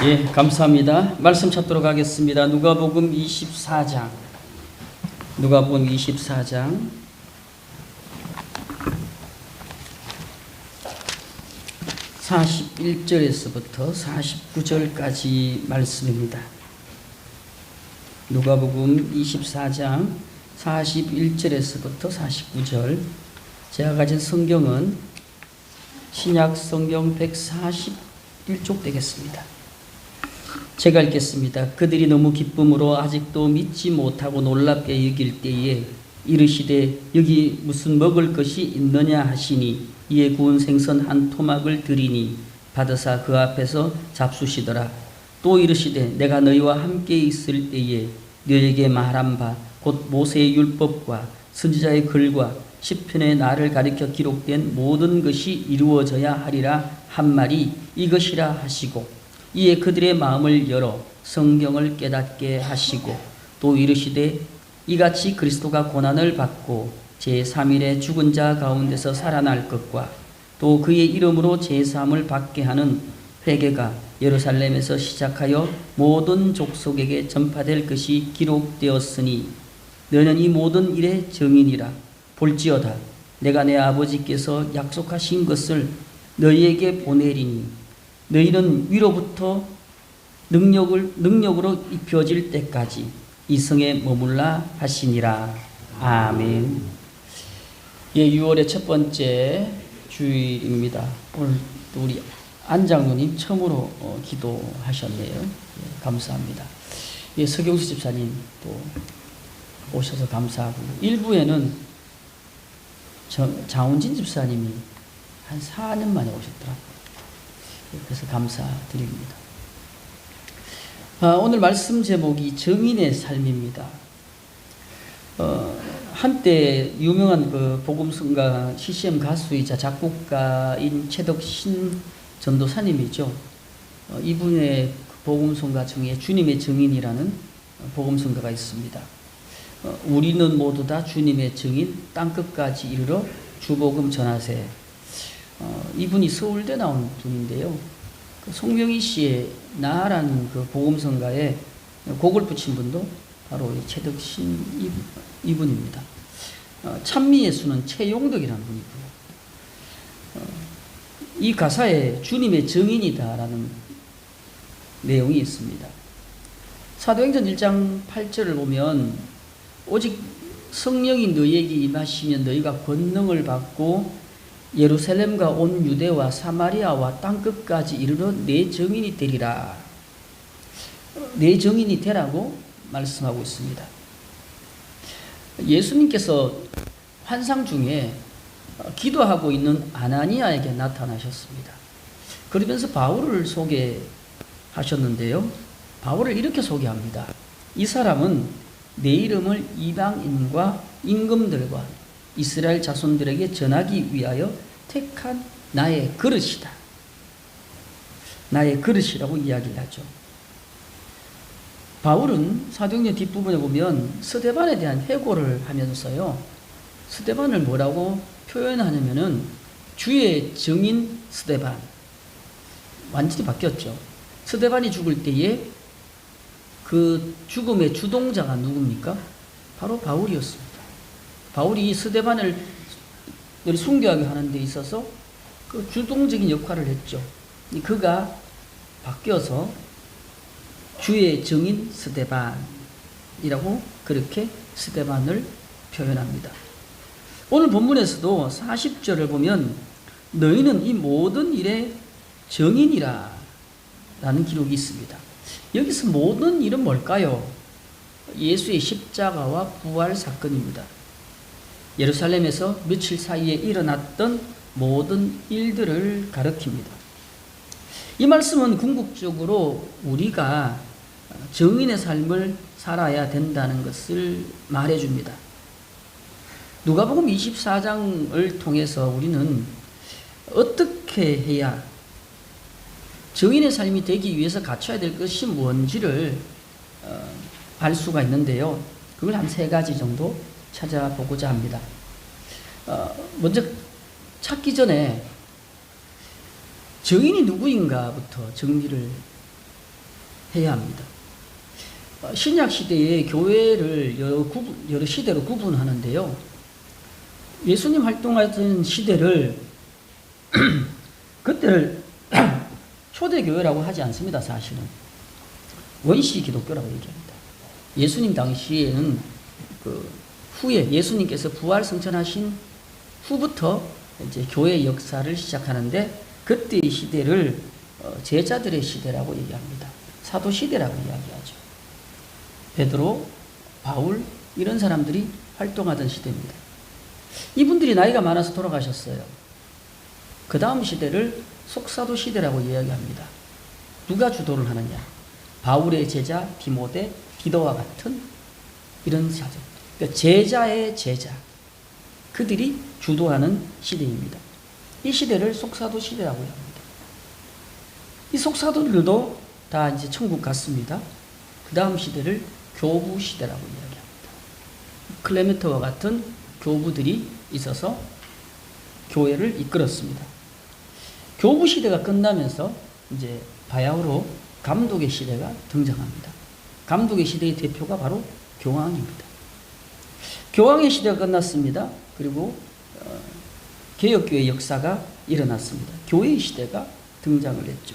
예, 감사합니다. 말씀 찾도록 하겠습니다. 누가복음 24장. 누가복음 24장. 41절에서부터 49절까지 말씀입니다. 누가복음 24장 41절에서부터 49절. 제가 가진 성경은 신약 성경 141쪽 되겠습니다. 제가 읽겠습니다. 그들이 너무 기쁨으로 아직도 믿지 못하고 놀랍게 여길 때에 이르시되 여기 무슨 먹을 것이 있느냐 하시니 이에 구운 생선 한 토막을 드리니 받으사 그 앞에서 잡수시더라. 또 이르시되 내가 너희와 함께 있을 때에 너희에게 말한 바 곧 모세의 율법과 선지자의 글과 시편의 나를 가리켜 기록된 모든 것이 이루어져야 하리라 한 말이 이것이라 하시고 이에 그들의 마음을 열어 성경을 깨닫게 하시고 또 이르시되 이같이 그리스도가 고난을 받고 제3일에 죽은 자 가운데서 살아날 것과 또 그의 이름으로 제사함을 받게 하는 회개가 예루살렘에서 시작하여 모든 족속에게 전파될 것이 기록되었으니 너는 이 모든 일의 증인이라. 볼지어다 내가 내 아버지께서 약속하신 것을 너희에게 보내리니 너희는 위로부터 능력으로 입혀질 때까지 이 성에 머물라 하시니라. 아멘. 예, 6월의 첫 번째 주일입니다. 오늘 또 우리 안 장로님 처음으로 기도하셨네요. 예, 감사합니다. 예, 서경수 집사님 또 오셔서 감사하고, 일부에는 장훈진 집사님이 한 4년 만에 오셨더라고요. 그래서 감사드립니다. 오늘 말씀 제목이 정인의 삶입니다. 한때 유명한 그 복음성가 CCM 가수이자 작곡가인 최덕신 전도사님이죠. 이분의 복음성가 중에 주님의 증인이라는 복음성가가 있습니다. 우리는 모두 다 주님의 증인 땅끝까지 이르러 주복음 전하세. 이분이 서울대 나온 분인데요. 그 송명희 씨의 나라는 그 복음성가에 곡을 붙인 분도 바로 최덕신 이분입니다. 찬미예수는 최용덕이라는 분이고요. 이 가사에 주님의 증인이다라는 내용이 있습니다. 사도행전 1장 8절을 보면 오직 성령이 너희에게 임하시면 너희가 권능을 받고 예루살렘과 온 유대와 사마리아와 땅끝까지 이르러 내 증인이 되리라. 내 증인이 되라고 말씀하고 있습니다. 예수님께서 환상 중에 기도하고 있는 아나니아에게 나타나셨습니다. 그러면서 바울을 소개하셨는데요. 바울을 이렇게 소개합니다. 이 사람은 내 이름을 이방인과 임금들과 이스라엘 자손들에게 전하기 위하여 택한 나의 그릇이다. 나의 그릇이라고 이야기를 하죠. 바울은 사도행전 뒷부분에 보면 스데반에 대한 회고를 하면서요. 스데반을 뭐라고 표현하냐면은 주의 증인 스데반. 완전히 바뀌었죠. 스데반이 죽을 때에 그 죽음의 주동자가 누굽니까? 바로 바울이었습니다. 바울이 스데반을 순교하게 하는 데 있어서 그 주동적인 역할을 했죠. 그가 바뀌어서 주의 증인 스데반이라고 그렇게 스데반을 표현합니다. 오늘 본문에서도 40절을 보면 너희는 이 모든 일의 증인이라 라는 기록이 있습니다. 여기서 모든 일은 뭘까요? 예수의 십자가와 부활 사건입니다. 예루살렘에서 며칠 사이에 일어났던 모든 일들을 가리킵니다. 이 말씀은 궁극적으로 우리가 증인의 삶을 살아야 된다는 것을 말해줍니다. 누가복음 24장을 통해서 우리는 어떻게 해야 증인의 삶이 되기 위해서 갖춰야 될 것이 뭔지를 알 수가 있는데요. 그걸 한 3가지 정도 찾아보고자 합니다. 먼저 찾기 전에 증인이 누구인가부터 정리를 해야 합니다. 신약 시대에 교회를 여러 시대로 구분하는데요. 예수님 활동하던 시대를 그때를 초대교회라고 하지 않습니다. 사실은 원시 기독교라고 얘기합니다. 예수님 당시에는 후에 예수님께서 부활 승천하신 후부터 이제 교회 역사를 시작하는데, 그때의 시대를 제자들의 시대라고 얘기합니다. 사도 시대라고 이야기하죠. 베드로, 바울 이런 사람들이 활동하던 시대입니다. 이분들이 나이가 많아서 돌아가셨어요. 그 다음 시대를 속사도 시대라고 이야기합니다. 누가 주도를 하느냐? 바울의 제자 디모데, 디도와 같은 이런 자들. 그러니까 제자의 제자. 그들이 주도하는 시대입니다. 이 시대를 속사도 시대라고 합니다. 이 속사도들도 다 이제 천국 갔습니다. 그 다음 시대를 교부 시대라고 이야기합니다. 클레멘트와 같은 교부들이 있어서 교회를 이끌었습니다. 교부 시대가 끝나면서 이제 바야흐로 감독의 시대가 등장합니다. 감독의 시대의 대표가 바로 교황입니다. 교황의 시대가 끝났습니다. 그리고 개혁교회 역사가 일어났습니다. 교회의 시대가 등장을 했죠.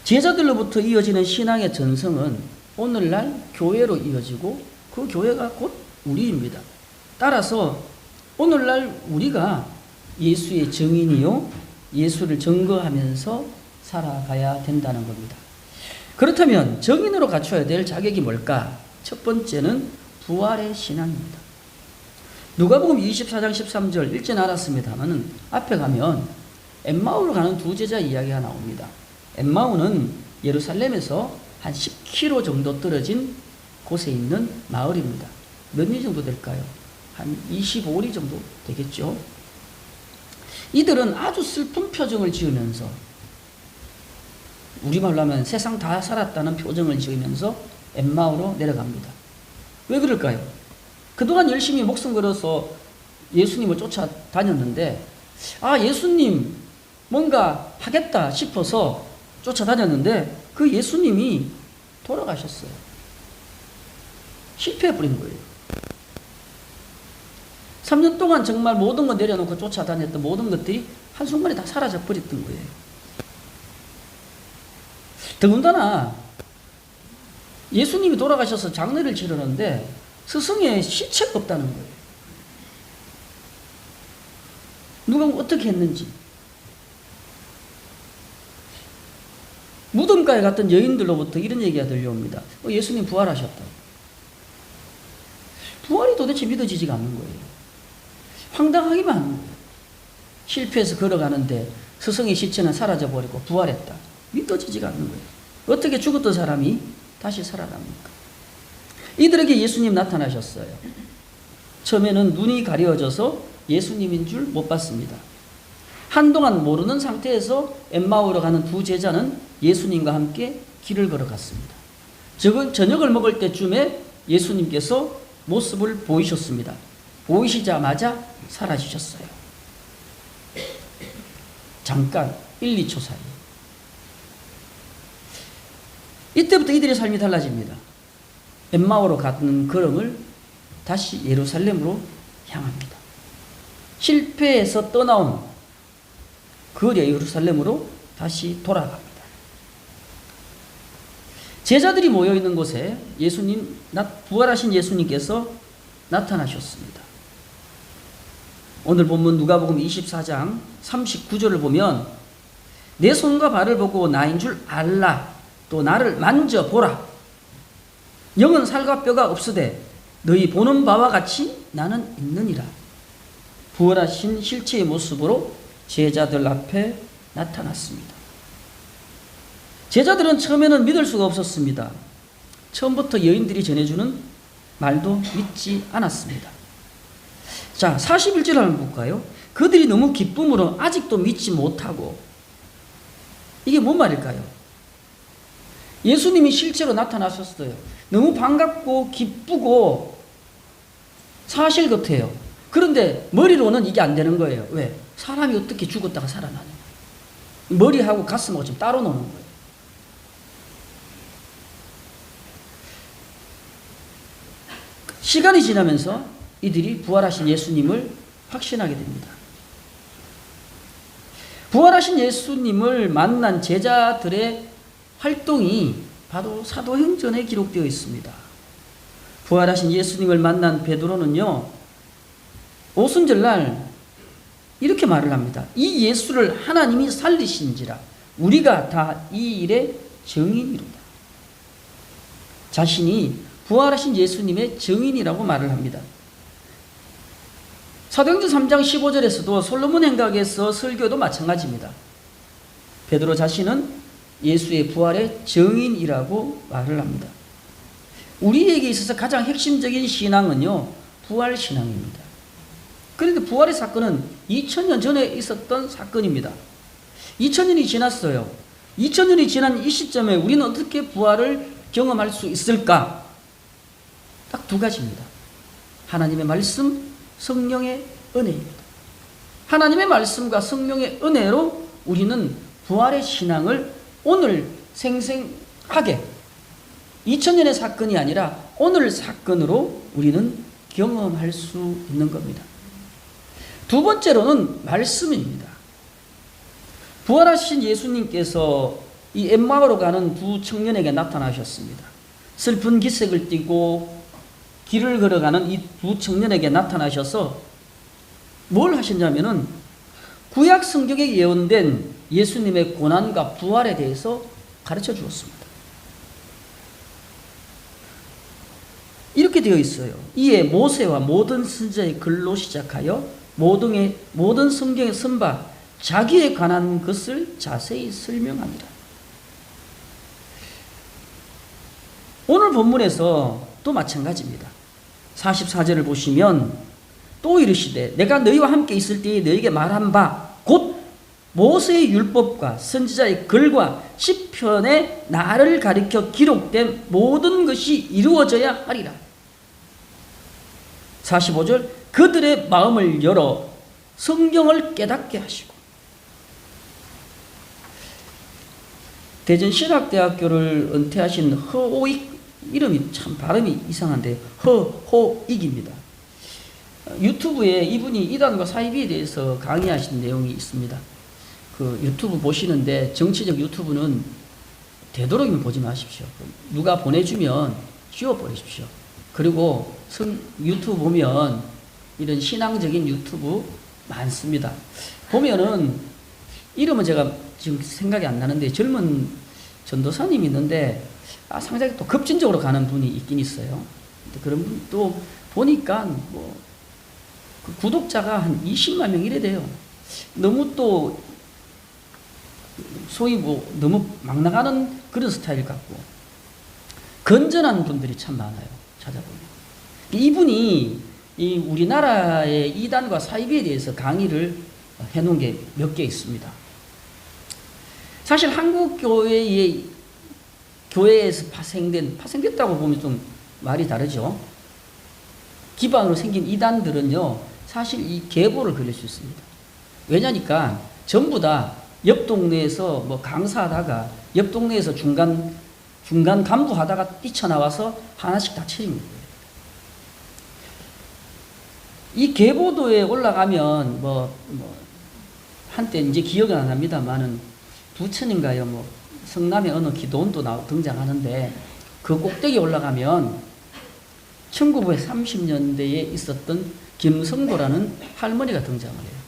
제자들로부터 이어지는 신앙의 전성은 오늘날 교회로 이어지고, 그 교회가 곧 우리입니다. 따라서 오늘날 우리가 예수의 증인이요, 예수를 증거하면서 살아가야 된다는 겁니다. 그렇다면 증인으로 갖춰야 될 자격이 뭘까? 첫 번째는 부활의 신앙입니다. 누가복음 24장 13절 읽지 않았습니다만 앞에 가면 엠마오로 가는 두 제자 이야기가 나옵니다. 엠마오는 예루살렘에서 한 10km 정도 떨어진 곳에 있는 마을입니다. 몇 리 정도 될까요? 한 25리 정도 되겠죠. 이들은 아주 슬픈 표정을 지으면서, 우리말로 하면 세상 다 살았다는 표정을 지으면서 엠마오로 내려갑니다. 왜 그럴까요? 그동안 열심히 목숨 걸어서 예수님을 쫓아다녔는데, 예수님 뭔가 하겠다 싶어서 쫓아다녔는데 그 예수님이 돌아가셨어요. 실패해버린 거예요. 3년 동안 정말 모든 거 내려놓고 쫓아다녔던 모든 것들이 한순간에 다 사라져 버렸던 거예요. 더군다나 예수님이 돌아가셔서 장례를 치르는데 스승의 시체가 없다는 거예요. 누가 어떻게 했는지. 무덤가에 갔던 여인들로부터 이런 얘기가 들려옵니다. 예수님 부활하셨다. 부활이 도대체 믿어지지가 않는 거예요. 황당하기만 하는 거예요. 실패해서 걸어가는데 스승의 시체는 사라져버리고 부활했다. 믿어지지가 않는 거예요. 어떻게 죽었던 사람이 다시 살아납니까? 이들에게 예수님 나타나셨어요. 처음에는 눈이 가려져서 예수님인 줄 못 봤습니다. 한동안 모르는 상태에서 엠마오로 가는 두 제자는 예수님과 함께 길을 걸어갔습니다. 저녁을 먹을 때쯤에 예수님께서 모습을 보이셨습니다. 보이시자마자 사라지셨어요. 잠깐 1, 2초 사이. 이때부터 이들의 삶이 달라집니다. 엠마오로 가는 걸음을 다시 예루살렘으로 향합니다. 실패해서 떠나온 그 예루살렘으로 다시 돌아갑니다. 제자들이 모여있는 곳에 부활하신 예수님께서 나타나셨습니다. 오늘 본문 누가복음 24장 39절을 보면, 내 손과 발을 보고 나인 줄 알라. 또 나를 만져보라. 영은 살과 뼈가 없으되 너희 보는 바와 같이 나는 있느니라. 부활하신 실체의 모습으로 제자들 앞에 나타났습니다. 제자들은 처음에는 믿을 수가 없었습니다. 처음부터 여인들이 전해주는 말도 믿지 않았습니다. 자, 41절 한번 볼까요? 그들이 너무 기쁨으로 아직도 믿지 못하고. 이게 뭔 말일까요? 예수님이 실제로 나타나셨어요. 너무 반갑고 기쁘고 사실 같아요. 그런데 머리로는 이게 안 되는 거예요. 왜? 사람이 어떻게 죽었다가 살아나냐. 머리하고 가슴하고 좀 따로 노는 거예요. 시간이 지나면서 이들이 부활하신 예수님을 확신하게 됩니다. 부활하신 예수님을 만난 제자들의 활동이 바로 사도행전에 기록되어 있습니다. 부활하신 예수님을 만난 베드로는요, 오순절날 이렇게 말을 합니다. 이 예수를 하나님이 살리신지라 우리가 다 이 일의 증인이로다. 자신이 부활하신 예수님의 증인이라고 말을 합니다. 사도행전 3장 15절에서도 솔로몬 행각에서 설교도 마찬가지입니다. 베드로 자신은 예수의 부활의 증인이라고 말을 합니다. 우리에게 있어서 가장 핵심적인 신앙은요, 부활 신앙입니다. 그런데 부활의 사건은 2000년 전에 있었던 사건입니다. 2000년이 지났어요. 2000년이 지난 이 시점에 우리는 어떻게 부활을 경험할 수 있을까? 딱 두 가지입니다. 하나님의 말씀, 성령의 은혜입니다. 하나님의 말씀과 성령의 은혜로 우리는 부활의 신앙을 오늘 생생하게 2000년의 사건이 아니라 오늘 사건으로 우리는 경험할 수 있는 겁니다. 두 번째로는 말씀입니다. 부활하신 예수님께서 이 엠마오로 가는 두 청년에게 나타나셨습니다. 슬픈 기색을 띠고 길을 걸어가는 이 두 청년에게 나타나셔서 뭘 하셨냐면은 구약 성경에 예언된 예수님의 고난과 부활에 대해서 가르쳐 주었습니다. 이렇게 되어 있어요. 이에 모세와 모든 선지자의 글로 시작하여 모든 성경에 쓴 바 자기에 관한 것을 자세히 설명하니라. 오늘 본문에서 또 마찬가지입니다. 44절을 보시면 또 이르시되 내가 너희와 함께 있을 때에 너희에게 말한 바 곧 모세의 율법과 선지자의 글과 시편에 나를 가리켜 기록된 모든 것이 이루어져야 하리라. 45절 그들의 마음을 열어 성경을 깨닫게 하시고. 대전신학대학교를 은퇴하신 허오익, 이름이 참 발음이 이상한데 허호익입니다. 유튜브에 이분이 이단과 사이비에 대해서 강의하신 내용이 있습니다. 그 유튜브 보시는데 정치적 유튜브는 되도록이면 보지 마십시오. 누가 보내주면 지워버리십시오. 그리고 유튜브 보면 이런 신앙적인 유튜브 많습니다. 보면은 이름은 제가 지금 생각이 안 나는데 젊은 전도사님이 있는데 상당히 또 급진적으로 가는 분이 있긴 있어요. 그런 분도 보니까 그 구독자가 한 20만 명 이래 돼요. 너무 또 소위 너무 막 나가는 그런 스타일 같고 건전한 분들이 참 많아요. 찾아보면 이분이 이 우리나라의 이단과 사이비에 대해서 강의를 해놓은 게 몇 개 있습니다. 사실 한국 교회에서 파생됐다고 보면 좀 말이 다르죠. 기반으로 생긴 이단들은요, 사실 이 계보를 걸릴 수 있습니다. 왜냐니까 전부 다 옆 동네에서 강사하다가 옆 동네에서 중간 간부하다가 뛰쳐나와서 하나씩 다 차린 거예요. 이 계보도에 올라가면 한때 이제 기억은 안 납니다만은 부천인가요? 성남의 어느 기도원도 등장하는데 그 꼭대기에 올라가면 1930년대에 있었던 김성도라는 할머니가 등장을 해요.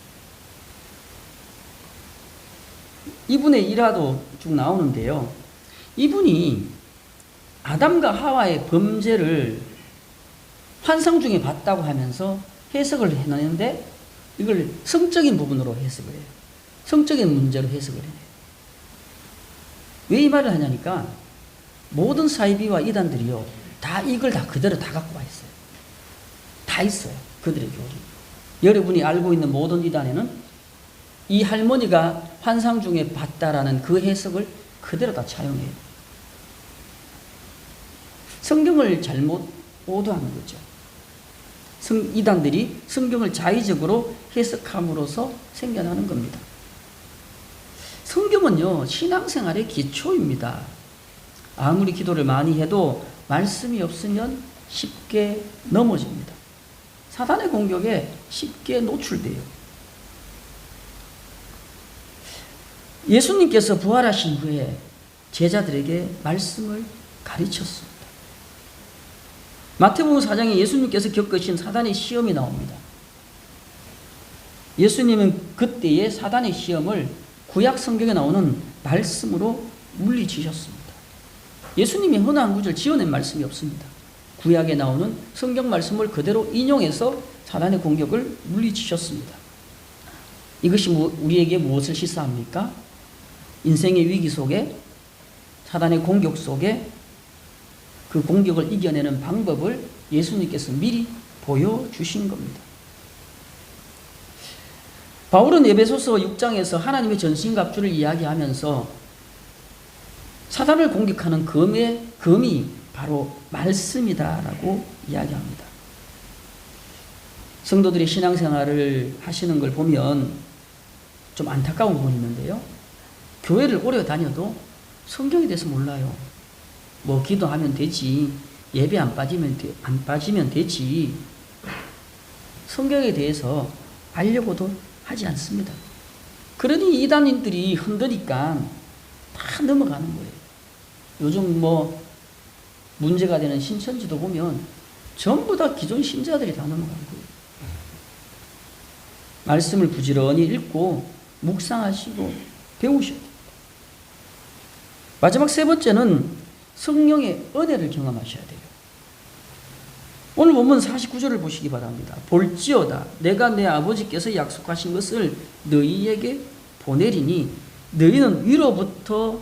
이분의 일화도 쭉 나오는데요. 이분이 아담과 하와의 범죄를 환상 중에 봤다고 하면서 해석을 해놨는데 이걸 성적인 부분으로 해석을 해요. 성적인 문제로 해석을 해요. 왜 이 말을 하냐니까 모든 사이비와 이단들이요 다 이걸 다 그대로 다 갖고 와 있어요. 다 있어요. 그들의 교리. 여러분이 알고 있는 모든 이단에는 이 할머니가 환상 중에 봤다라는 그 해석을 그대로 다 차용해요. 성경을 잘못 오도하는 거죠. 이단들이 성경을 자의적으로 해석함으로써 생겨나는 겁니다. 성경은요, 신앙생활의 기초입니다. 아무리 기도를 많이 해도 말씀이 없으면 쉽게 넘어집니다. 사단의 공격에 쉽게 노출돼요. 예수님께서 부활하신 후에 제자들에게 말씀을 가르쳤습니다. 마태복음 4장에 예수님께서 겪으신 사단의 시험이 나옵니다. 예수님은 그때의 사단의 시험을 구약 성경에 나오는 말씀으로 물리치셨습니다. 예수님이 흔한 구절 지어낸 말씀이 없습니다. 구약에 나오는 성경 말씀을 그대로 인용해서 사단의 공격을 물리치셨습니다. 이것이 우리에게 무엇을 시사합니까? 인생의 위기 속에, 사단의 공격 속에 그 공격을 이겨내는 방법을 예수님께서 미리 보여주신 겁니다. 바울은 에베소서 6장에서 하나님의 전신갑주를 이야기하면서 사단을 공격하는 검이 바로 말씀이다라고 이야기합니다. 성도들이 신앙생활을 하시는 걸 보면 좀 안타까운 부분이 있는데요. 교회를 오래 다녀도 성경에 대해서 몰라요. 뭐 기도하면 되지, 예배 안 빠지면 되지, 성경에 대해서 알려고도 하지 않습니다. 그러니 이단인들이 흔드니까 다 넘어가는 거예요. 요즘 뭐 문제가 되는 신천지도 보면 전부 다 기존 신자들이 다 넘어간 거예요. 말씀을 부지런히 읽고 묵상하시고 배우셔야 돼요. 마지막 세 번째는 성령의 은혜를 경험하셔야 돼요. 오늘 본문 49절을 보시기 바랍니다. 볼지어다 내가 내 아버지께서 약속하신 것을 너희에게 보내리니 너희는 위로부터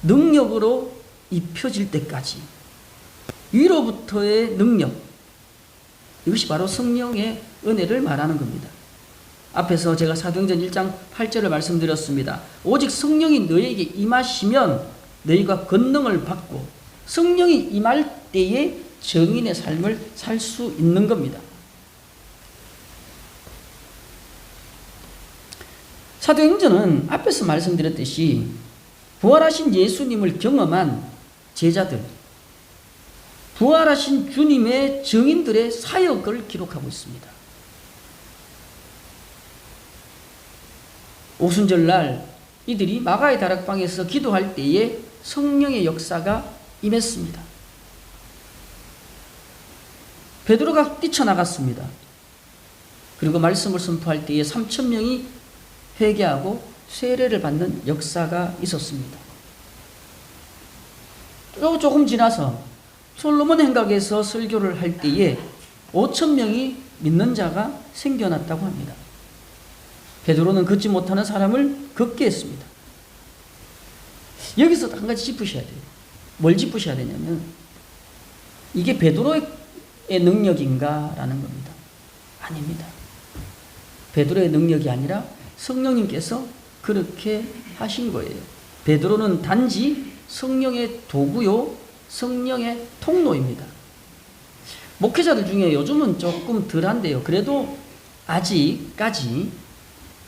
능력으로 입혀질 때까지. 위로부터의 능력, 이것이 바로 성령의 은혜를 말하는 겁니다. 앞에서 제가 사도행전 1장 8절을 말씀드렸습니다. 오직 성령이 너희에게 임하시면 너희가 권능을 받고 성령이 임할 때에 정인의 삶을 살 수 있는 겁니다. 사도행전은 앞에서 말씀드렸듯이 부활하신 예수님을 경험한 제자들, 부활하신 주님의 증인들의 사역을 기록하고 있습니다. 오순절날 이들이 마가의 다락방에서 기도할 때에 성령의 역사가 임했습니다. 베드로가 뛰쳐나갔습니다. 그리고 말씀을 선포할 때에 3,000명이 회개하고 세례를 받는 역사가 있었습니다. 또 조금 지나서 솔로몬 행각에서 설교를 할 때에 5,000명이 믿는 자가 생겨났다고 합니다. 베드로는 걷지 못하는 사람을 걷게 했습니다. 여기서 한 가지 짚으셔야 돼요. 뭘 짚으셔야 되냐면 이게 베드로의 능력인가라는 겁니다. 아닙니다. 베드로의 능력이 아니라 성령님께서 그렇게 하신 거예요. 베드로는 단지 성령의 도구요, 성령의 통로입니다. 목회자들 중에 요즘은 조금 덜한데요. 그래도 아직까지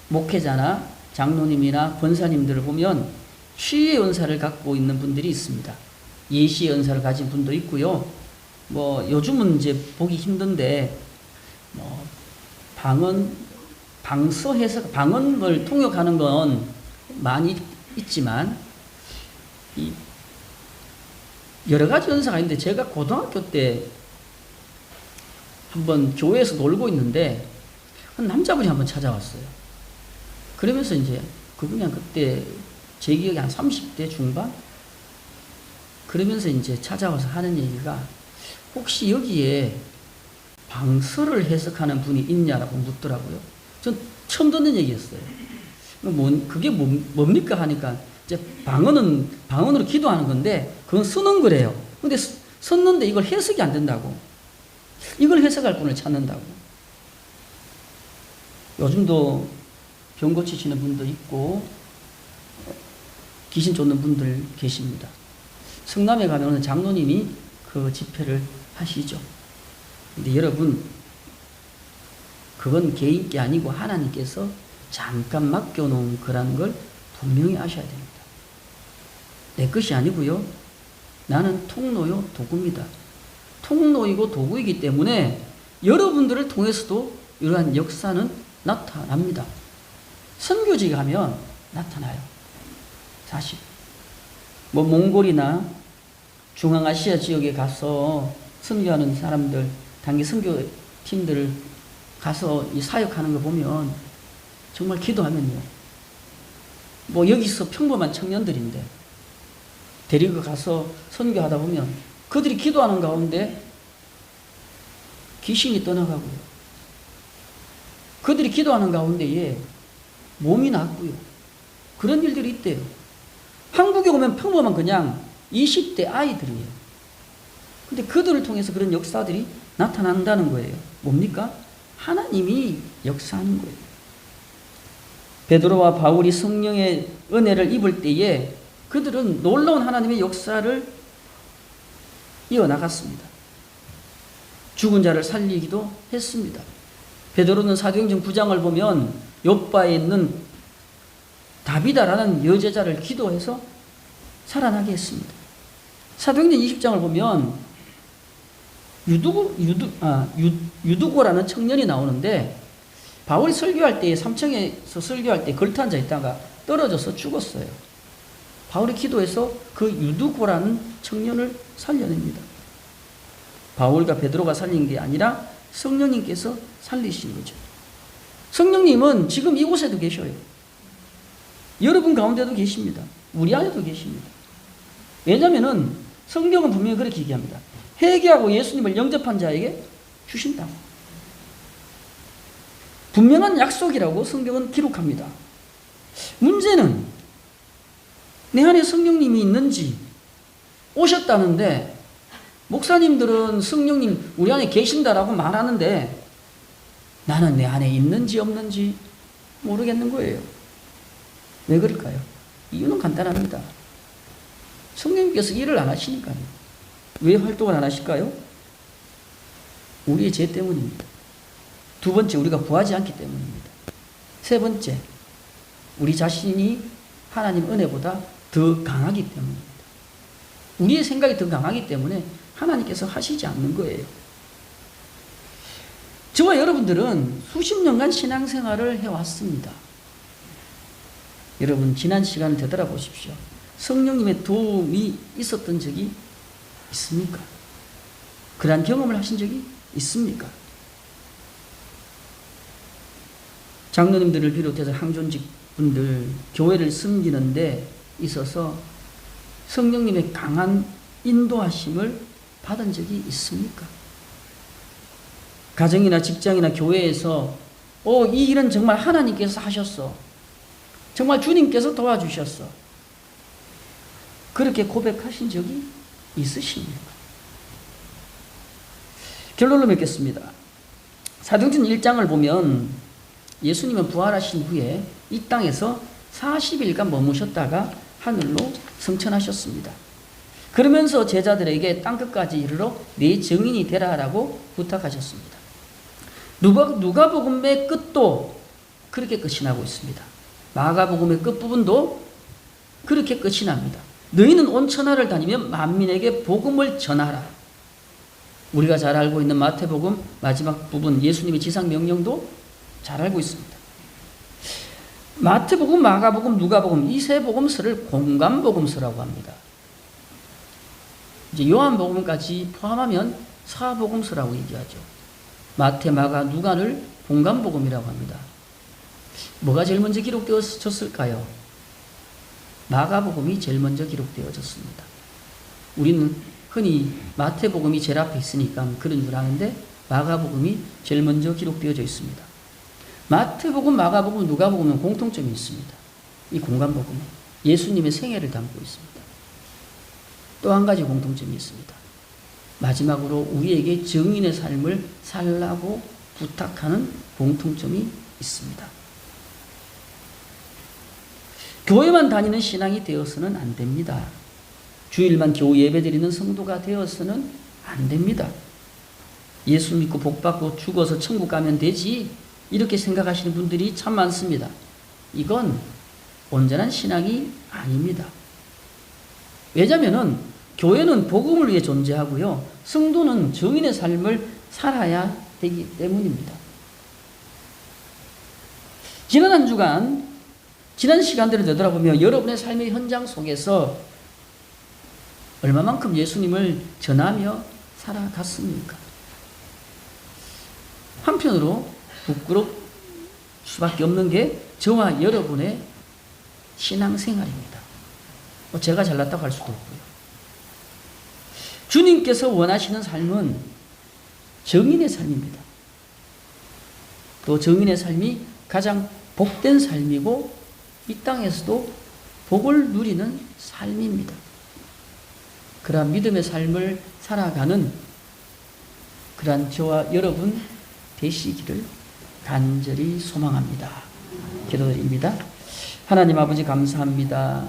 목회자나 장로님이나 권사님들을 보면 치유의 은사를 갖고 있는 분들이 있습니다. 예시의 은사를 가진 분도 있고요. 뭐 요즘은 이제 보기 힘든데 뭐 방서 해석, 방언을 통역하는 건 많이 있지만 이 여러 가지 은사가 있는데 제가 고등학교 때 한번 교회에서 놀고 있는데 한 남자분이 한번 찾아왔어요. 그러면서 이제 그분이 그때 제 기억에 한 30대 중반? 그러면서 이제 찾아와서 하는 얘기가 혹시 여기에 방서를 해석하는 분이 있냐라고 묻더라고요. 전 처음 듣는 얘기였어요. 그게 뭡니까 하니까 이제 방언으로 기도하는 건데 그건 쓰는 거래요. 근데 썼는데 이걸 해석이 안 된다고. 이걸 해석할 분을 찾는다고. 요즘도 병 고치시는 분도 있고 귀신 쫓는 분들 계십니다. 성남에 가면 장로님이 그 집회를 하시죠. 근데 여러분 그건 개인게 아니고 하나님께서 잠깐 맡겨놓은 거라는 걸 분명히 아셔야 됩니다. 내 것이 아니고요. 나는 통로요, 도구입니다. 통로이고 도구이기 때문에 여러분들을 통해서도 이러한 역사는 나타납니다. 선교지 가면 나타나요. 사실 몽골이나 중앙아시아 지역에 가서 선교하는 사람들, 단기 선교팀들을 가서 이 사역하는 거 보면 정말 기도하면요. 여기서 평범한 청년들인데 데리고 가서 선교하다 보면 그들이 기도하는 가운데 귀신이 떠나가고요. 그들이 기도하는 가운데에 몸이 낫고요. 그런 일들이 있대요. 한국에 오면 평범한 그냥 20대 아이들이에요. 근데 그들을 통해서 그런 역사들이 나타난다는 거예요. 뭡니까? 하나님이 역사하는 거예요. 베드로와 바울이 성령의 은혜를 입을 때에 그들은 놀라운 하나님의 역사를 이어나갔습니다. 죽은 자를 살리기도 했습니다. 베드로는 사도행전 9장을 보면 욥바에 있는 다비다라는 여제자를 기도해서 살아나게 했습니다. 사도행전 20장을 보면 유두고라는 청년이 나오는데 바울이 설교할 때 3층에서 설교할 때 걸터 앉아 있다가 떨어져서 죽었어요. 바울이 기도해서 그 유두고라는 청년을 살려냅니다. 바울과 베드로가 살린 게 아니라 성령님께서 살리신 거죠. 성령님은 지금 이곳에도 계셔요. 여러분 가운데도 계십니다. 우리 안에도 계십니다. 왜냐하면 성경은 분명히 그렇게 얘기합니다. 회개하고 예수님을 영접한 자에게 주신다고. 분명한 약속이라고 성경은 기록합니다. 문제는 내 안에 성령님이 있는지, 오셨다는데 목사님들은 성령님 우리 안에 계신다라고 말하는데 나는 내 안에 있는지 없는지 모르겠는 거예요. 왜 그럴까요? 이유는 간단합니다. 성령님께서 일을 안 하시니까요. 왜 활동을 안 하실까요? 우리의 죄 때문입니다. 두 번째, 우리가 구하지 않기 때문입니다. 세 번째, 우리 자신이 하나님 은혜보다 더 강하기 때문입니다. 우리의 생각이 더 강하기 때문에 하나님께서 하시지 않는 거예요. 저와 여러분들은 수십 년간 신앙생활을 해왔습니다. 여러분 지난 시간을 되돌아보십시오. 성령님의 도움이 있었던 적이 있습니까? 그러한 경험을 하신 적이 있습니까? 장로님들을 비롯해서 항존직 분들 교회를 섬기는 데 있어서 성령님의 강한 인도하심을 받은 적이 있습니까? 가정이나 직장이나 교회에서 이 일은 정말 하나님께서 하셨어. 정말 주님께서 도와주셨어. 그렇게 고백하신 적이 있으십니까? 결론을 맺겠습니다. 사도행전 1장을 보면 예수님은 부활하신 후에 이 땅에서 40일간 머무셨다가 하늘로 승천하셨습니다. 그러면서 제자들에게 땅끝까지 이르러 내 증인이 되라라고 부탁하셨습니다. 누가복음의 끝도 그렇게 끝이 나고 있습니다. 마가복음의 끝부분도 그렇게 끝이 납니다. 너희는 온 천하를 다니며 만민에게 복음을 전하라. 우리가 잘 알고 있는 마태복음 마지막 부분 예수님의 지상명령도 잘 알고 있습니다. 마태복음, 마가복음, 누가복음 이 세 복음서를 공관복음서라고 합니다. 이제 요한복음까지 포함하면 사복음서라고 얘기하죠. 마태, 마가, 누가를 공관복음이라고 합니다. 뭐가 제일 먼저 기록되어졌을까요? 마가복음이 제일 먼저 기록되어졌습니다. 우리는 흔히 마태복음이 제일 앞에 있으니까 그런 줄 아는데 마가복음이 제일 먼저 기록되어져 있습니다. 마태복음, 마가복음, 누가복음은 공통점이 있습니다. 이 공관복음에 예수님의 생애를 담고 있습니다. 또 한 가지 공통점이 있습니다. 마지막으로 우리에게 증인의 삶을 살라고 부탁하는 공통점이 있습니다. 교회만 다니는 신앙이 되어서는 안 됩니다. 주일만 교회 예배드리는 성도가 되어서는 안 됩니다. 예수 믿고 복받고 죽어서 천국 가면 되지 이렇게 생각하시는 분들이 참 많습니다. 이건 온전한 신앙이 아닙니다. 왜냐하면 교회는 복음을 위해 존재하고요. 성도는 정인의 삶을 살아야 되기 때문입니다. 지난 한 주간, 지난 시간들을 되돌아보며 여러분의 삶의 현장 속에서 얼마만큼 예수님을 전하며 살아갔습니까? 한편으로 부끄러울 수밖에 없는 게 저와 여러분의 신앙생활입니다. 제가 잘났다고 할 수도 없고요. 주님께서 원하시는 삶은 정인의 삶입니다. 또 정인의 삶이 가장 복된 삶이고 이 땅에서도 복을 누리는 삶입니다. 그러한 믿음의 삶을 살아가는 그러한 저와 여러분 되시기를 간절히 소망합니다. 기도드립니다. 하나님 아버지 감사합니다.